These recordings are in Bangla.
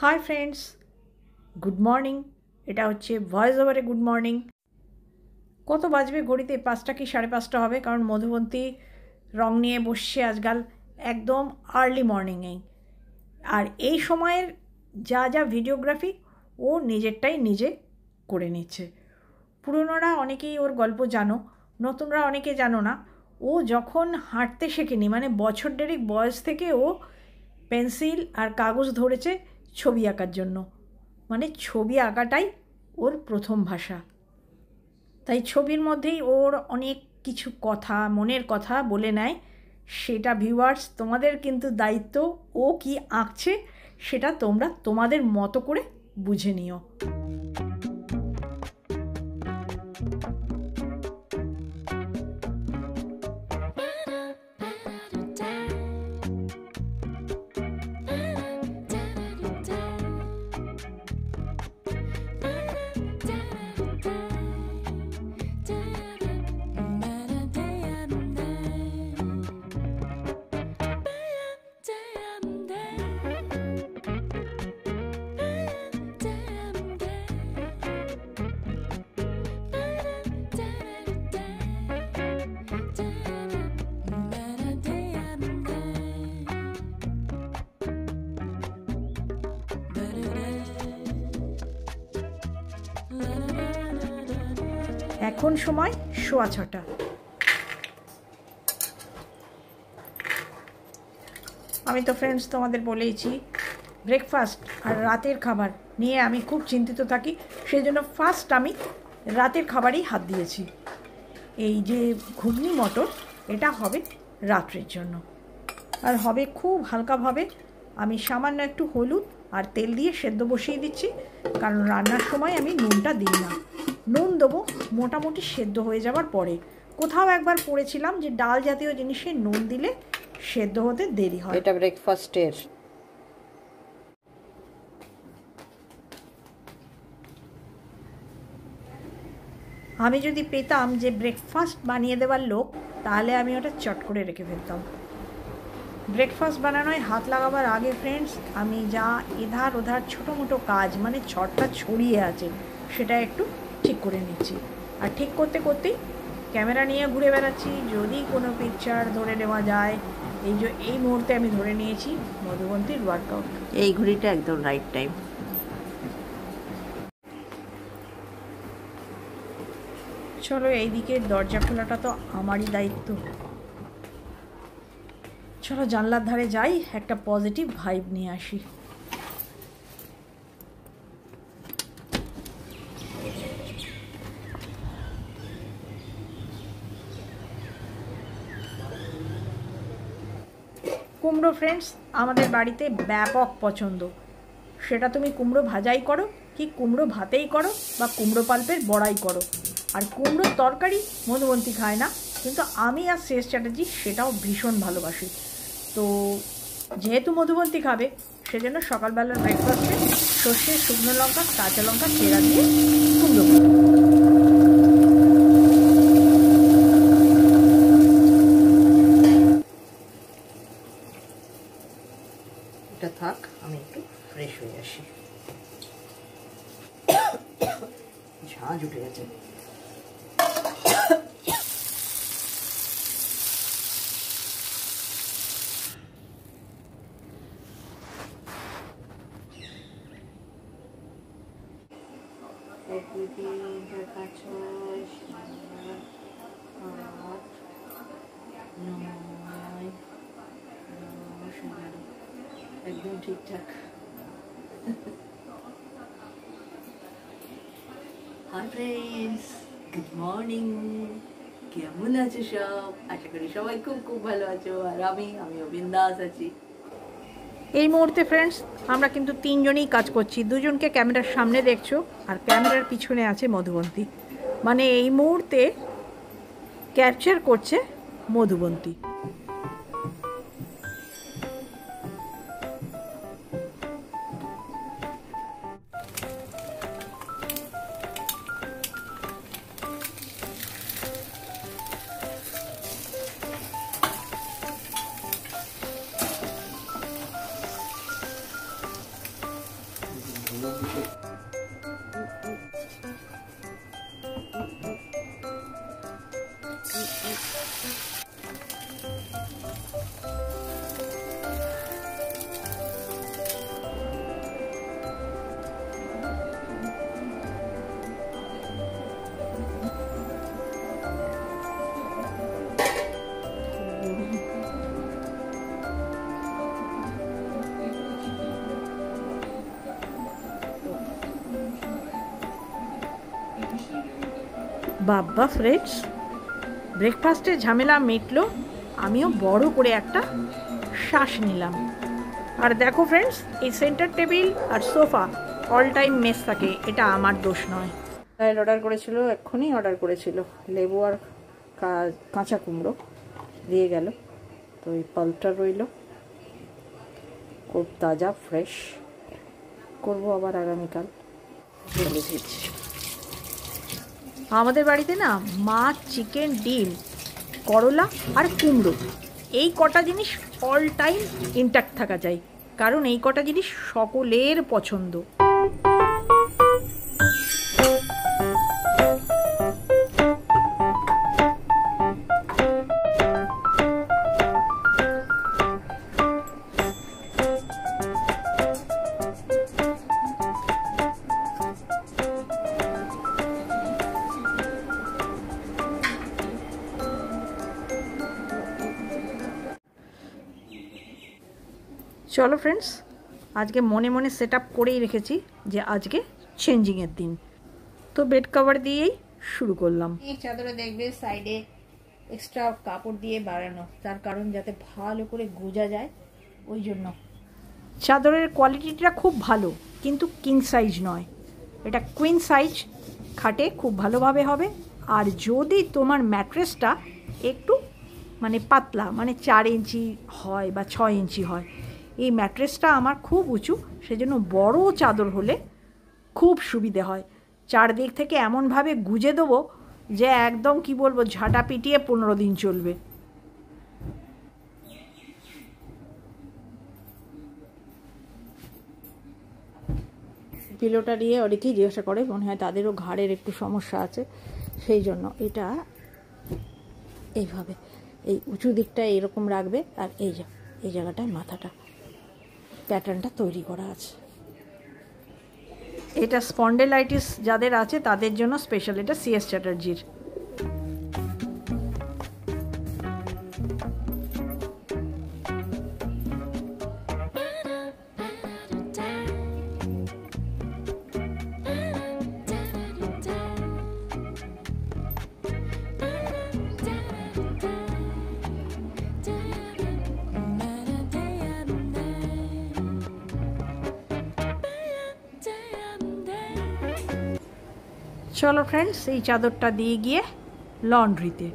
Hi friends, good morning. এটা হচ্ছে ভয়েস ওভারে গুড মর্নিং। কত বাজবে ঘড়িতে? 5টা কি 5:30 হবে, কারণ মধুবন্তী রং নিয়ে বসছে আজকাল একদম আর্লি মর্নিংয়েই। আর এই সময়ের যা যা ভিডিওগ্রাফি ও নিজেরটাই নিজে করে নিচ্ছে। পুরনোরা অনেকেই ওর গল্প জানো, নতুনরা অনেকে জানো না। ও যখন হাঁটতে শেখেনি, মানে বছর দেড়েক বয়স থেকে ও পেন্সিল আর কাগজ ধরেছে ছবি আঁকার জন্য। মানে ছবি আঁকাটাই ওর প্রথম ভাষা। তাই ছবির মধ্যেই ওর অনেক কিছু কথা, মনের কথা বলে নেয়। সেটা ভিউয়ার্স, তোমাদের কিন্তু দায়িত্ব ও কি আঁকছে সেটা তোমরা তোমাদের মতো করে বুঝে নিও। এখন সময় 6:15। আমি তো ফ্রেন্ডস তোমাদের বলেইছি, ব্রেকফাস্ট আর রাতের খাবার নিয়ে আমি খুব চিন্তিত থাকি। সেই জন্য ফার্স্ট আমি রাতের খাবারই হাত দিয়েছি। এই যে ঘুগনি মটর, এটা হবে রাত্রের জন্য, আর হবে খুব হালকাভাবে। আমি সামান্য একটু হলুদ আর তেল দিয়ে সেদ্ধ বসিয়ে দিচ্ছি, কারণ রান্নার সময় আমি নুনটা দিই না। নুন দেবো মোটামুটি সেদ্ধ হয়ে যাওয়ার পরে। কোথাও একবার পড়েছিলাম যে ডাল জাতীয় জিনিসে নুন দিলে সেদ্ধ হতে দেরি হয়। এটা ব্রেকফাস্টের। আমি যদি পেতাম যে ব্রেকফাস্ট বানিয়ে দেওয়ার লোক, তাহলে আমি ওটা চট করে রেখে ফেলতাম। ব্রেকফাস্ট বানানোয় হাত লাগাবার আগে ফ্রেন্ডস, আমি যা এধার ওধার ছোটো মোটো কাজ, মানে ছটটা ছড়িয়ে আছে, সেটা একটু ঠিক করে নিচ্ছি। আর ঠিক করতে করতেই ক্যামেরা নিয়ে ঘুরে বেড়াচ্ছি, যদি কোনো পিকচার ধরে নেওয়া যায়। এই মুহূর্তে আমি ধরে নিয়েছি মধুবন্তীর ওয়ার্কআউট। এই ঘড়িটা একদম রাইট টাইম। চলো, এইদিকে দরজা খোলাটা তো আমারই দায়িত্ব। চলো জানলার ধারে যাই, একটা পজিটিভ ভাইব নিয়ে আসি। কুমড়ো ফ্রেন্ডস আমাদের বাড়িতে ব্যাপক পছন্দ। সেটা তুমি কুমড়ো ভাজাই করো, কি কুমড়ো ভাতেই করো, বা কুমড়ো পাল্পের বড়াই করো। আর কুমড়োর তরকারি মধুবন্তী খায় না, কিন্তু আমি আর শেষ চ্যাটার্জি সেটাও ভীষণ ভালোবাসি। তো যেহেতু মধুবন্তী খাবে, সেজন্য সকালবেলার ব্রেকফাস্টে সর্ষে, শুকনো লঙ্কা, কাঁচা লঙ্কা চেরা দিয়ে কুমড়ো ভাজা। এটা থাক, আমি একটু ফ্রেশ হয়ে আসি। ঝাঁঝ উঠে গেছে। একদম ঠিকঠাক। Hi friends, good morning. কেমন আছো সব? আশা করি সবাই খুব খুব ভালো আছো। আর আমিও বিন্দাস আছি। এই মুহূর্তে ফ্রেন্ডস আমরা কিন্তু 3 জনই কাজ করছি। 2 জনকে ক্যামেরার সামনে দেখছো, আর ক্যামেরার পিছনে আছে মধুবন্তী। মানে এই মুহূর্তে ক্যাপচার করছে মধুবন্তী। বাবা ফ্রেন্ডস, ব্রেকফাস্টের ঝামেলা মিটলো, আমিও বড় করে একটা শ্বাস নিলাম। আর দেখো ফ্রেন্ডস, এই সেন্টার টেবিল আর সোফা অল টাইম মেস থাকে, এটা আমার দোষ নয়। অর্ডার করেছিল, এক্ষুনি অর্ডার করেছিল লেবু আর কাঁচা কুমড়ো দিয়ে গেল, তো এই পালটা রইল, খুব তাজা ফ্রেশ, করবো আবার আগামীকাল। আমাদের বাড়িতে না মাছ, চিকেন, ডিম, করলা আর কুমড়ো, এই কটা জিনিস অল টাইম ইনট্যাক্ট থাকা যায়, কারণ এই কটা জিনিস সকলের পছন্দ। চলো ফ্রেন্ডস, আজকে মনে মনে সেট আপ করেই রেখেছি যে আজকে চেঞ্জিংয়ের দিন, তো বেড কভার দিয়েই শুরু করলাম। এই চাদরে দেখবে সাইডে এক্সট্রা কাপড় দিয়ে বাড়ানো, তার কারণ যাতে ভালো করে গোজা যায়, ওই জন্য। চাদরের কোয়ালিটিটা খুব ভালো, কিন্তু কিং সাইজ নয়, এটা কুইন সাইজ, খাটে খুব ভালোভাবে হবে। আর যদি তোমার ম্যাট্রেসটা একটু মানে পাতলা, মানে 4 ইঞ্চি হয় বা 6 ইঞ্চি হয়, এই ম্যাট্রেসটা আমার খুব উঁচু, সেজন্য বড় চাদর হলে খুব সুবিধে হয়। চারদিক থেকে এমনভাবে গুজে দেবো যে একদম কি বলবো, ঝাঁটা পিটিয়ে 15 দিন চলবে। পিলোটা নিয়ে অনেকেই জিজ্ঞাসা করে, মনে হয় তাদেরও ঘাড়ের একটু সমস্যা আছে, সেই জন্য এটা এইভাবে এই উঁচু দিকটা এরকম রাখবে, আর এই জায়গাটায় মাথাটা প্যাটার্নটা তৈরি করা আছে। এটা স্পন্ডেলাইটিস যাদের আছে তাদের জন্য স্পেশাল, এটা সিএস চ্যাটার্জির। চলো ফ্রেন্ডস, এই চাদরটা দিয়ে গিয়ে লন্ড্রিতে।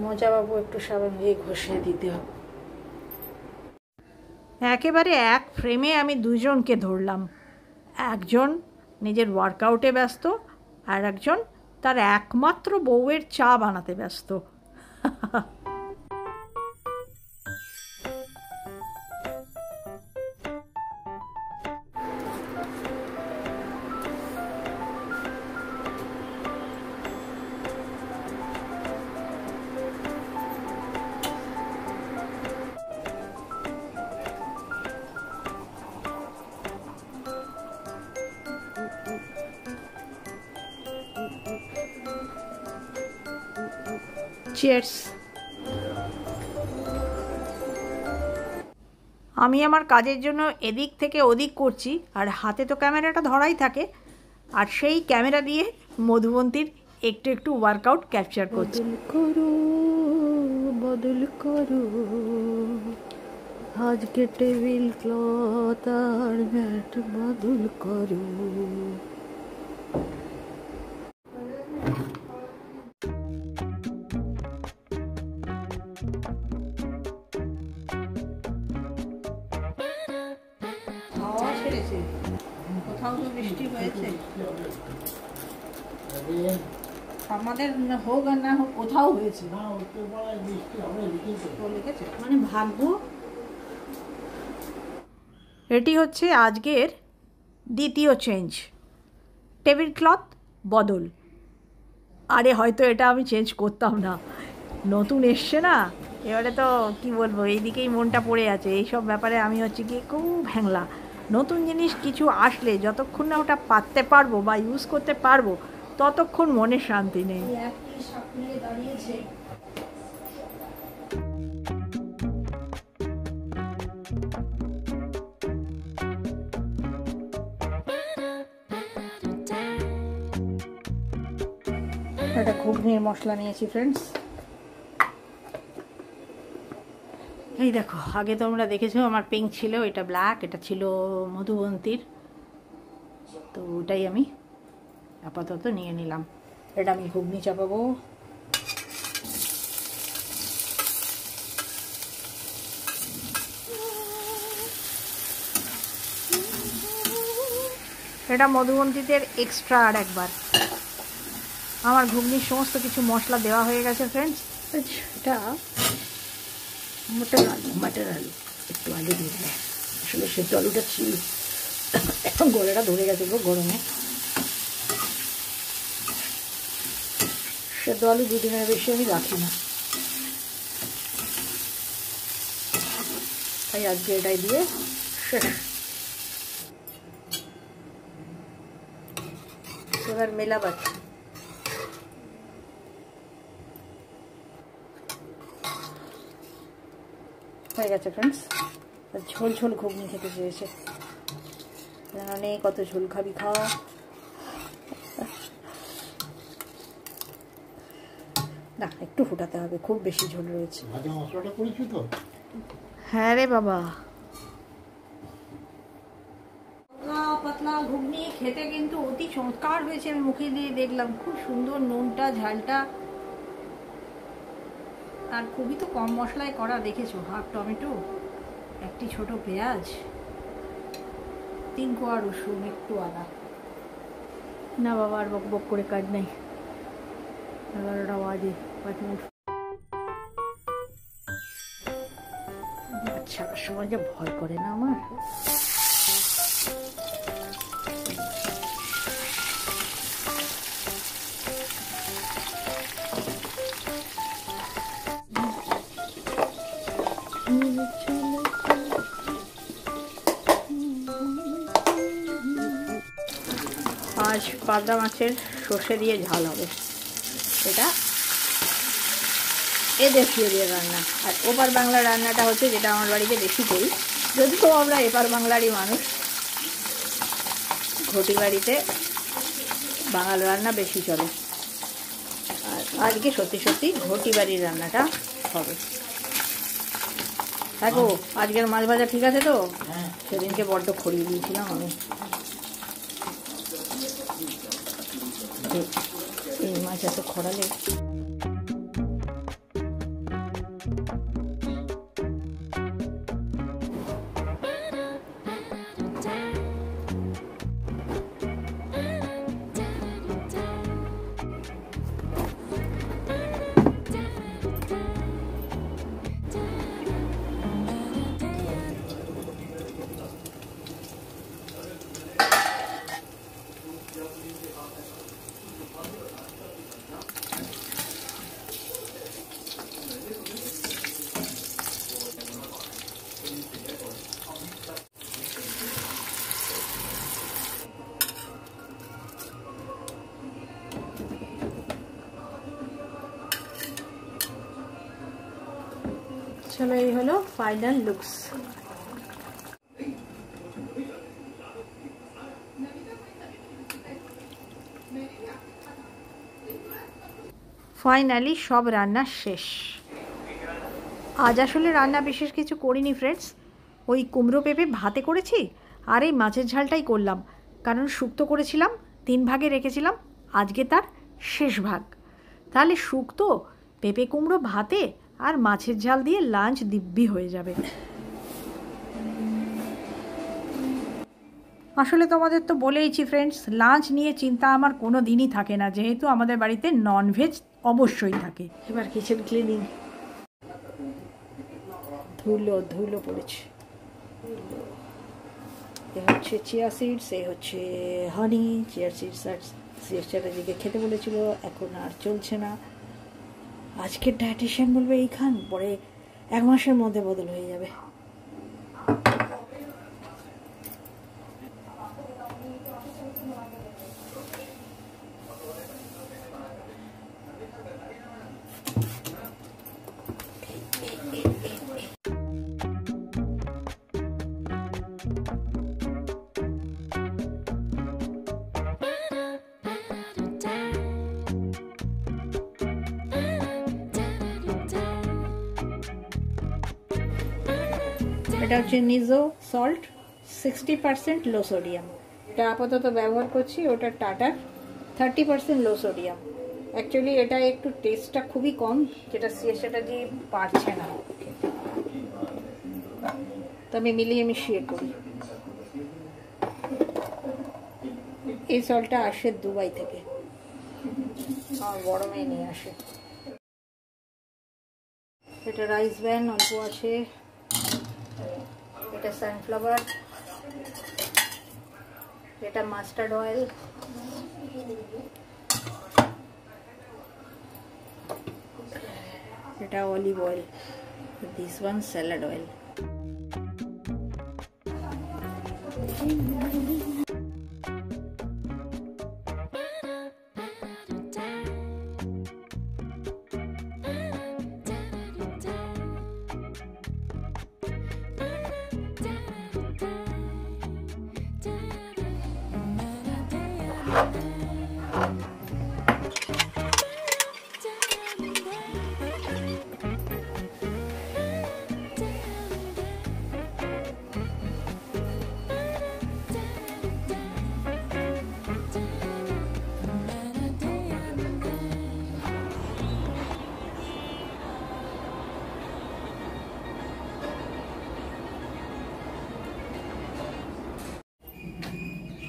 মোজা বাবু একটু সাবান দিয়ে ঘষে দিতে হবে। একেবারে এক ফ্রেমে আমি দুজনকে ধরলাম, একজন নিজের ওয়ার্কআউটে ব্যস্ত, আর একজন তার একমাত্র বউয়ের চা বানাতে ব্যস্ত। চিয়ার্স। আমি আমার কাজের জন্য এদিক থেকে ওদিক করছি, আর হাতে তো ক্যামেরাটা ধরাই থাকে, আর সেই ক্যামেরা দিয়ে মধুবন্তীর একটু একটু ওয়ার্কআউট ক্যাপচার করছি। বদল করো আজকে টেবিল ক্লথ আর ম্যাট বদল করো। কোথাও তো বৃষ্টি হয়েছে, আমাদের হোক আর না হোক কোথাও হয়েছে, মানে ভাগ্য। এটি হচ্ছে আজকের দ্বিতীয় চেঞ্জ, টেবিল ক্লথ বদল। আরে হয়তো এটা আমি চেঞ্জ করতাম না, নতুন এসছে না, এবারে তো কি বলবো, এইদিকেই মনটা পড়ে আছে। এইসব ব্যাপারে আমি হচ্ছে কি খুব হ্যাংলা। নতুন জিনিস কিছু আসলে যতক্ষণ না ওটা পাততে পারবো বা ইউজ করতে পারবো, ততক্ষণ মনে শান্তি নেই। দাঁড়িয়েছে। একটা ঘুগনির মশলা নিয়েছি ফ্রেন্ডস। এই দেখো, আগে তোমরা দেখেছো আমার পিঙ্ক ছিল, এটা ব্ল্যাক, এটা ছিল মধুবন্তীর, তো ওটাই আমি আপাতত নিয়ে নিলাম। এটা আমি ঘুগনি চাপাবো। এটা মধুবন্তীদের এক্সট্রা আর একবার। আমার ঘুগনির সমস্ত কিছু মশলা দেওয়া হয়ে গেছে ফ্রেন্ডস। এটা মটর আলু একটু আগে দিয়ে দেয়, আসলে সেদ্ধ আলুটা ছিল, এখন গলাটা ধরে গেছে গো গরমে। সেদ্ধ আলু 2 দিনের বেশি আমি রাখি না, তাই আজকে এটাই দিয়ে শেষ। এবার মেলাবাট। হয়ে গেছে ফ্রেন্ডস। ঝোল ঝোল ঘুগনি খেতে চেয়েছে, জানি কত ঝোল খাবি খাওয়া। না, একটু ফুটাতে হবে, খুব বেশি ঝোল রয়েছে। হ্যাঁ রে বাবা, পাতলা ঘুগনি খেতে কিন্তু অতি চমৎকার হয়েছে। আমি মুখে দিয়ে দেখলাম, খুব সুন্দর, নুনটা ঝালটা, আর খুবই তো কম মশলায় করা। দেখেছো, হাফ টমেটো, একটি ছোট পেঁয়াজ, 3 কোয়া রসুন, একটু আদা। না বাবা, আর বক বক করে কাজ নেই, 11টা বাজে 5 মিনিট। ছাড়ার সময় যে ভয় করে না আমার। আজ পাবদা মাছের সর্ষে দিয়ে ঝাল হবে। এটা এদেশীয় দিয়ে রান্না। আর ওপার বাংলার রান্নাটা হচ্ছে যেটা আমার বাড়িতে বেশি করি, যদি তো আমরা এপার বাংলারই মানুষ। ঘটি বাড়িতে বাঙাল রান্না বেশি চলে, আর আজকে সত্যি সত্যি ঘটি বাড়ির রান্নাটা হবে। দেখো, আজকের মাছ ভাজা ঠিক আছে তো? সেদিনকে বড্ড খড়িয়ে দিয়েছিলাম আমি। এই মাছ এত খড়ালে। চলো, এই হলো ফাইনাল লুকস। ফাইনালি সব রান্না শেষ। আজ আসলে রান্না বিশেষ কিছু করিনি ফ্রেন্ডস, ওই কুমড়ো পেঁপে ভাতে করেছি, আর এই মাছের ঝালটাই করলাম। কারণ শুক্তো করেছিলাম, 3 ভাগে রেখেছিলাম, আজকে তার শেষ ভাগ। তাহলে শুক্তো, পেঁপে কুমড়ো ভাতে আর মাছের ঝাল দিয়ে লাঞ্চ দিব্যি হয়ে যাবে। আসলে তোমাদের তো বলেইছি ফ্রেন্ডস, লাঞ্চ নিয়ে চিন্তা আমার কোনো দিনই থাকে না, যেহেতু আমাদের বাড়িতে ননভেজ অবশ্যই থাকে। এবার কিচেন ক্লিনিং। ধুলো পড়েছে। এ হচ্ছে চিয়া সিডস, এ হচ্ছে হানি। চিয়া সিডসটা দিকে খেতে বলেছিল, এখন আর চলছে না। আজকের ডায়েটিশিয়ান বলবে এই খান, পরে 1 মাসের মধ্যে বদল হয়ে যাবে। এটা হচ্ছে নিজো সল্ট 60% লো সোডিয়াম। এটা আপাতত ব্যবহার করছি, ওটা টাটার 30% লো সোডিয়াম। অ্যাকচুয়ালি এটা একটু টেস্টটা খুবই কম, সেটা দিয়ে পারছে না, তবে মিলিয়ে মিশিয়ে করি। এই সল্টটা আসে দুবাই থেকে, আমার বড় মেয়ে নিয়ে আসে। এটা রাইস ব্র্যান অল্প আছে, এটা সানফ্লাওয়ার, এটা মাস্টার্ড অয়েল, এটা olive oil, this one salad oil.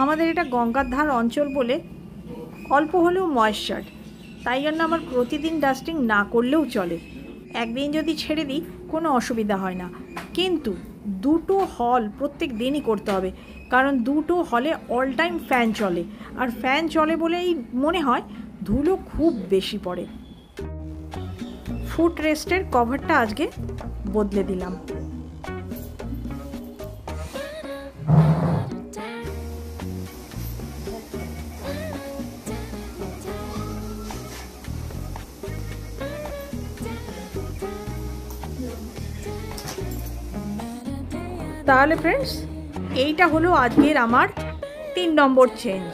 আমাদের এটা গঙ্গার ধার অঞ্চল বলে অল্প হলেও ময়েশ্চার, তাই জন্য আমার প্রতিদিন ডাস্টিং না করলেও চলে। একদিন যদি ছেড়ে দিই কোনো অসুবিধা হয় না, কিন্তু দুটো হল প্রত্যেক দিনই করতে হবে, কারণ দুটো হলে অল টাইম ফ্যান চলে, আর ফ্যান চলে বলেই মনে হয় ধুলো খুব বেশি পড়ে। ফুট রেস্টের কভারটা আজকে বদলে দিলাম। তাহলে ফ্রেন্ডস, এইটা হলো আজকের আমার 3 নম্বর চেঞ্জ।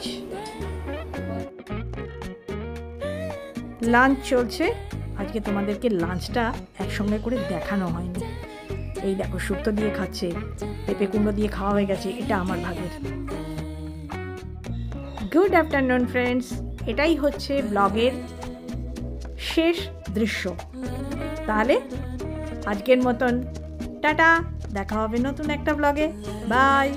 লাঞ্চ চলছে, আজকে তোমাদেরকে লাঞ্চটা একসঙ্গে করে দেখানো হয়নি। এই দেখো শুক্তো দিয়ে খাচ্ছে, পেঁপে কুমড়ো দিয়ে খাওয়া হয়ে গেছে, এটা আমার ভাগের। গুড আফটারনুন ফ্রেন্ডস, এটাই হচ্ছে ব্লগের শেষ দৃশ্য। তাহলে আজকের মতন টাটা, দেখা হবে নতুন একটা ব্লগে। বাই।